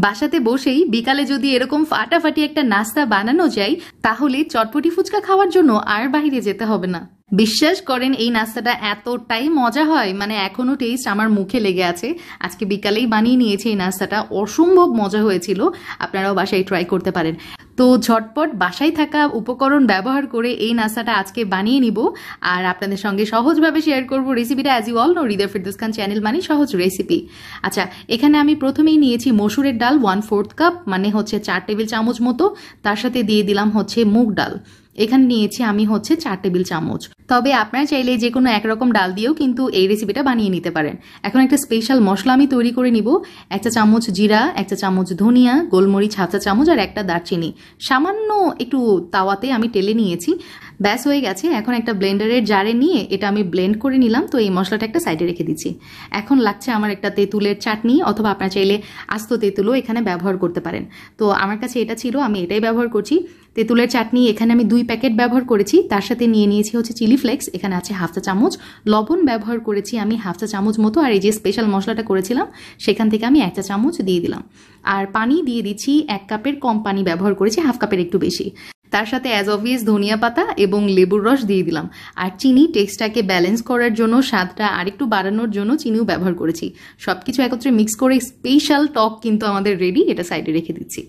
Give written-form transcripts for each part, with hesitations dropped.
বাসাতে বসেই বিকালে যদি এরকম ফাটাফাটি একটা নাস্তা বানানো যায় তাহলে চটপটি ফুচকা খাওয়ার জন্য আর বাইরে যেতে হবে না। বিশ্বাস করেন এই নাস্তাটা এতটাই মজা হয়, মানে এখনো টেস্ট আমার মুখে লেগে আছে। আজকে বিকালেই বানিয়ে নিয়েছি এই নাস্তাটা, অসম্ভব মজা হয়েছিল। আপনারাও বাসায় ট্রাই করতে পারেন। তো ঝটপট বাসায় থাকা উপকরণ ব্যবহার করে এই নাস্তাটা আজকে বানিয়ে নিব আর আপনাদের সঙ্গে সহজভাবে শেয়ার করব রেসিপিটা। As you all know, Hridoy Ferdous Khan channel মানে সহজ রেসিপি। আচ্ছা, এখানে আমি প্রথমেই নিয়েছি মসুরের ডাল 1/4 কাপ, মানে হচ্ছে 4 টেবিল চামচ মতো। তার সাথে দিয়ে দিলাম হচ্ছে মুগ ডাল, এখানে নিয়েছি আমি হচ্ছে 4 টেবিল চামচ। তবে আপনারা চাইলে যে কোনো একরকম ডাল দিয়েও কিন্তু এই রেসিপিটা বানিয়ে নিতে পারেন। এখন একটা স্পেশাল মশলা আমি তৈরি করে নিব। 1 চা চামচ জিরা, 1 চা চামচ ধনিয়া, গোলমরিচ 1/2 চা চামচ আর একটা দারচিনি সামান্য একটু তাওয়াতে আমি টেলে নিয়েছি। ব্যাস হয়ে গেছে। এখন একটা ব্লেন্ডারের জারে নিয়ে এটা আমি ব্লেন্ড করে নিলাম। তো এই মশলাটা একটা সাইডে রেখে দিচ্ছি। এখন লাগছে আমার একটা তেঁতুলের চাটনি, অথবা আপনারা চাইলে আস্ত তেঁতুলও এখানে ব্যবহার করতে পারেন। তো আমার কাছে এটা ছিল, আমি এটাই ব্যবহার করছি। তেঁতুলের চাটনি এখানে আমি 2 প্যাকেট ব্যবহার করেছি। তার সাথে নিয়ে নিয়েছি হচ্ছে চিলি ফ্লেক্স, এখানে আছে 1/2 চা চামচ। লবণ ব্যবহার করেছি আমি 1/2 চা চামচ মতো। আর এই যে স্পেশাল মশলাটা করেছিলাম সেখান থেকে আমি 1 চা চামচ দিয়ে দিলাম। আর পানি দিয়ে দিচ্ছি 1 কাপের কম পানি ব্যবহার করেছি, 1/2 কাপের একটু বেশি। তার সাথে অ্যাজ অবভিয়াস ধনিয়া পাতা এবং লেবুর রস দিয়ে দিলাম। আর চিনি টেক্সটটাকে ব্যালেন্স করার জন্য, স্বাদটা আরেকটু বাড়ানোর জন্য চিনিও ব্যবহার করেছি। সবকিছু একত্রে মিক্স করে স্পেশাল টক কিন্তু আমাদের রেডি। এটা সাইডে রেখে দিচ্ছি।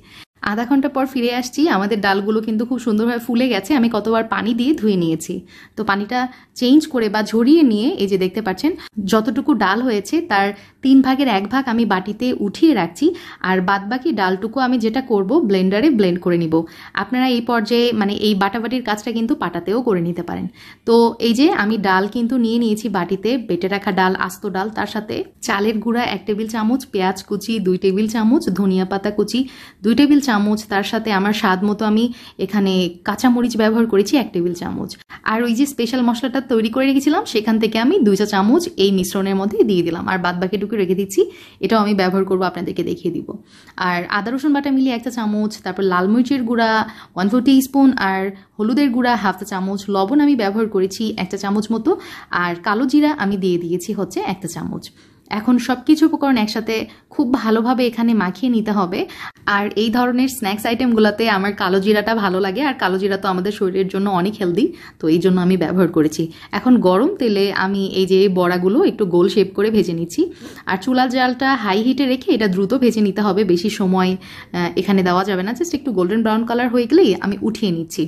আধা ঘন্টা পর ফিরে আসছি। আমাদের ডালগুলো কিন্তু খুব সুন্দরভাবে ফুলে গেছে। আমি কতবার পানি দিয়ে ধুয়ে নিয়েছি। তো পানিটা চেঞ্জ করে বা ঝরিয়ে নিয়ে এই যে দেখতে পাচ্ছেন যতটুকু ডাল হয়েছে তার 3 ভাগের 1 ভাগ আমি বাটিতে উঠিয়ে রাখছি। আর বাদবাকি ডালটুকু আমি যেটা করব ব্লেন্ডারে ব্লেন্ড করে নিব। আপনারা এই পর্যায়ে মানে এই বাটাবাটির কাজটা কিন্তু পাটাতেও করে নিতে পারেন। তো এই যে আমি ডাল কিন্তু নিয়ে নিয়েছি বাটিতে, বেটে রাখা ডাল, আস্ত ডাল। তার সাথে চালের গুঁড়া 1 টেবিল চামচ, পেঁয়াজ কুচি 2 টেবিল চামচ, ধনিয়া পাতা কুচি 2 টেবিল চামচ। তার সাথে আমার স্বাদ মতো আমি এখানে কাঁচামরিচ ব্যবহার করেছি 1 টেবিল চামচ। আর ওই যে স্পেশাল মশলাটা তৈরি করে রেখেছিলাম সেখান থেকে আমি 2 চা চামচ এই মিশ্রণের মধ্যে দিয়ে দিলাম। আর বাদ বাকিটুকু রেখে দিচ্ছি, এটাও আমি ব্যবহার করবো, আপনাদেরকে দেখিয়ে দিব। আর আদা রসুন বাটা মিলিয়ে 1 চা চামচ, তারপর লাল মরিচের গুঁড়া 1/4 টিস্পুন, আর হলুদের গুঁড়া 1/2 চা চামচ, লবণ আমি ব্যবহার করেছি 1 চা চামচ মতো, আর কালো জিরা আমি দিয়ে দিয়েছি হচ্ছে 1 চা চামচ। এখন সবকিছু উপকরণ একসাথে খুব ভালোভাবে এখানে মাখিয়ে নিতে হবে। আর এই ধরনের স্ন্যাক্স আইটেমগুলোতে আমার কালো জিরাটা ভালো লাগে, আর কালো জিরা তো আমাদের শরীরের জন্য অনেক হেলদি, তো এই জন্য আমি ব্যবহার করেছি। এখন গরম তেলে আমি এই যে বড়াগুলো একটু গোল শেপ করে ভেজে নিচ্ছি। আর চুলার জালটা হাই হিটে রেখে এটা দ্রুত ভেজে নিতে হবে, বেশি সময় এখানে দেওয়া যাবে না। জাস্ট একটু গোল্ডেন ব্রাউন কালার হয়ে গেলেই আমি উঠিয়ে নিচ্ছি।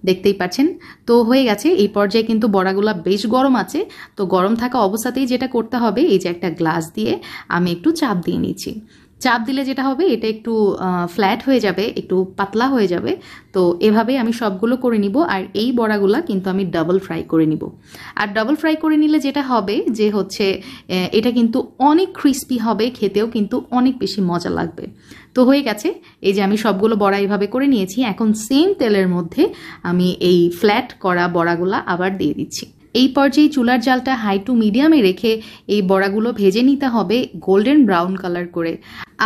দেখতেই পাচ্ছেন তো হয়ে গেছে। এই পর্যায়ে কিন্তু বড়াগুলা বেশ গরম আছে। তো গরম থাকা অবস্থাতেই যেটা করতে হবে, এই যে একটা গ্লাস দিয়ে আমি একটু চাপ দিয়ে নিচ্ছি। চাপ দিলে যেটা হবে এটা একটু ফ্ল্যাট হয়ে যাবে, একটু পাতলা হয়ে যাবে। তো এভাবে আমি সবগুলো করে নিব। আর এই বড়াগুলা কিন্তু আমি ডাবল ফ্রাই করে নিব। আর ডাবল ফ্রাই করে নিলে যেটা হবে যে হচ্ছে এটা কিন্তু অনেক ক্রিস্পি হবে, খেতেও কিন্তু অনেক বেশি মজা লাগবে। তো হয়ে গেছে। এই যে আমি সবগুলো বড়া এইভাবে করে নিয়েছি। এখন সেম তেলের মধ্যে আমি এই ফ্ল্যাট করা বড়াগুলা আবার দিয়ে দিচ্ছি। এই পর্যায়ে চুলার জালটা হাই টু মিডিয়ামে রেখে এই বড়াগুলো ভেজে নিতে হবে গোল্ডেন ব্রাউন কালার করে।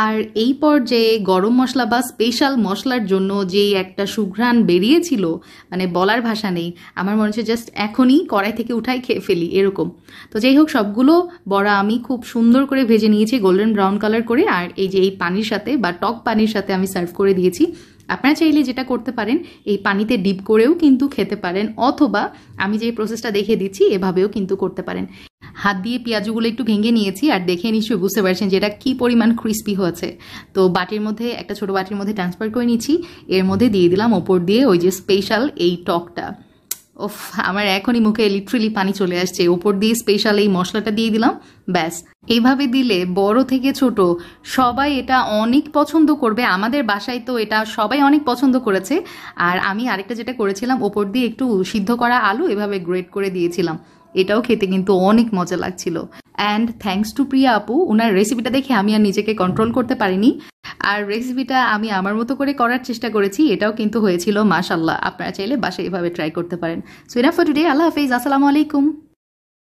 আর এই পর্যায়ে গরম মশলা বা স্পেশাল মশলার জন্য যেই একটা সুঘ্রাণ বেরিয়েছিল, মানে বলার ভাষা নেই। আমার মনে হচ্ছে জাস্ট এখনই কড়াই থেকে উঠাই খেয়ে ফেলি এরকম। তো যাই হোক, সবগুলো বড়া আমি খুব সুন্দর করে ভেজে নিয়েছি গোল্ডেন ব্রাউন কালার করে। আর এই যে এই পানির সাথে বা টক পানির সাথে আমি সার্ভ করে দিয়েছি। আপনারা চাইলে যেটা করতে পারেন, এই পানিতে ডিপ করেও কিন্তু খেতে পারেন, অথবা আমি যে প্রসেসটা দেখিয়ে দিচ্ছি এভাবেও কিন্তু করতে পারেন। হাত দিয়ে পেঁয়াজগুলো একটু ভেঙে নিয়েছি, আর দেখে নিশ্চয়ই বুঝতে পারছেন যে এটা কি পরিমাণ ক্রিস্পি হয়েছে। তো বাটির মধ্যে, একটা ছোট বাটির মধ্যে ট্রান্সফার করে নিচ্ছি। এর মধ্যে দিয়ে দিলাম ওপর দিয়ে ওই যে স্পেশাল এই টকটা। ওফ, আমার এখনই মুখে লিটারালি পানি চলে আসছে। ওপর দিয়ে স্পেশাল এই মশলাটা দিয়ে দিলাম। ব্যাস, এইভাবে দিলে বড় থেকে ছোট সবাই এটা অনেক পছন্দ করবে। আমাদের বাসায় তো এটা সবাই অনেক পছন্দ করেছে। আর আমি আরেকটা যেটা করেছিলাম, ওপর দিয়ে একটু সিদ্ধ করা আলু এভাবে গ্রেট করে দিয়েছিলাম। এটাও খেতে কিন্তু অনেক মজা লাগছিল। অ্যান্ড থ্যাঙ্কস টু প্রিয়া আপু, ওনার রেসিপিটা দেখে আমি আর নিজেকে কন্ট্রোল করতে পারিনি। আর রেসিপিটা আমি আমার মতো করে করার চেষ্টা করেছি, এটাও কিন্তু হয়েছিল মাশাআল্লাহ। আপনারা চাইলে বাসায় এভাবে ট্রাই করতে পারেন। So enough for today. আল্লাহ হাফেজ, আসসালামু আলাইকুম।